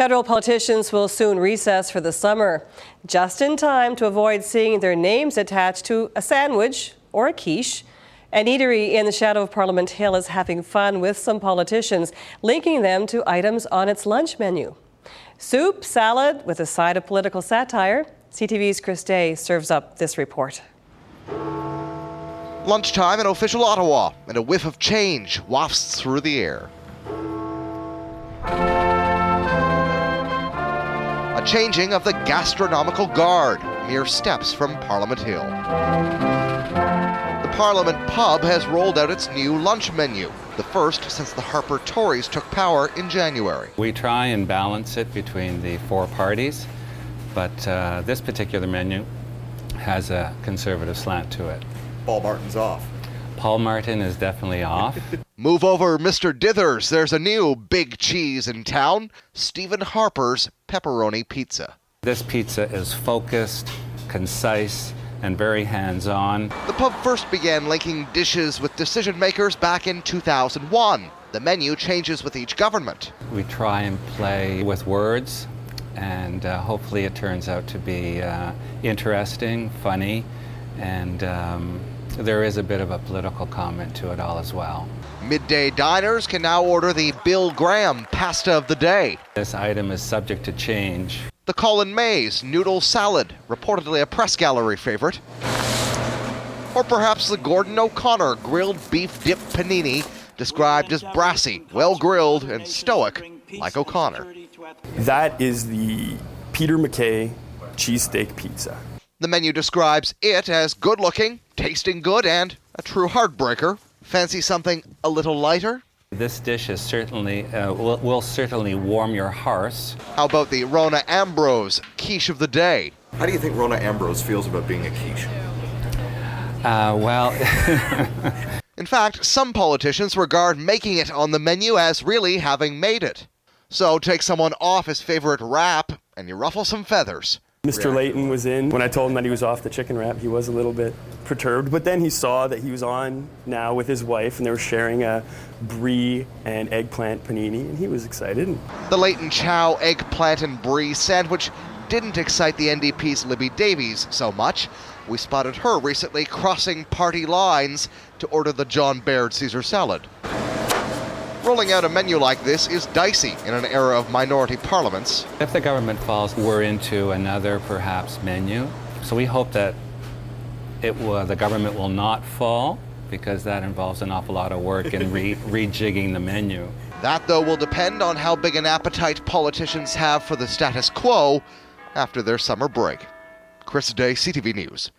Federal politicians will soon recess for the summer, just in time to avoid seeing their names attached to a sandwich or a quiche. An eatery in the shadow of Parliament Hill is having fun with some politicians, linking them to items on its lunch menu. Soup, salad, with a side of political satire. CTV's Chris Day serves up this report. Lunchtime in official Ottawa, and a whiff of change wafts through the air. A changing of the gastronomical guard, mere steps from Parliament Hill. The Parliament pub has rolled out its new lunch menu, the first since the Harper Tories took power in January. We try and balance it between the four parties, but this particular menu has a conservative slant to it. Paul Martin's off. Paul Martin is definitely off. Move over, Mr. Dithers. There's a new big cheese in town, Stephen Harper's pepperoni pizza. This pizza is focused, concise, and very hands-on. The pub first began linking dishes with decision makers back in 2001. The menu changes with each government. We try and play with words, and hopefully it turns out to be interesting, funny, and there is a bit of a political comment to it all as well. Midday diners can now order the Bill Graham pasta of the day. This item is subject to change. The Colin Mays noodle salad, reportedly a press gallery favorite. Or perhaps the Gordon O'Connor grilled beef dip panini, described as brassy, well grilled, and stoic, like O'Connor. That is the Peter MacKay cheesesteak pizza. The menu describes it as good-looking, tasting good, and a true heartbreaker. Fancy something a little lighter? This dish is certainly will certainly warm your hearts. How about the Rona Ambrose quiche of the day? How do you think Rona Ambrose feels about being a quiche? Well... In fact, some politicians regard making it on the menu as really having made it. So take someone off his favorite wrap, and you ruffle some feathers. Mr. Layton was in. When I told him that he was off the chicken wrap, he was a little bit perturbed. But then he saw that he was on now with his wife, and they were sharing a brie and eggplant panini, and he was excited. The Layton Chow eggplant and brie sandwich didn't excite the NDP's Libby Davies so much. We spotted her recently crossing party lines to order the John Baird Caesar salad. Rolling out a menu like this is dicey in an era of minority parliaments. If the government falls, we're into another, perhaps, menu. So we hope that the government will not fall, because that involves an awful lot of work in rejigging the menu. That, though, will depend on how big an appetite politicians have for the status quo after their summer break. Chris Day, CTV News.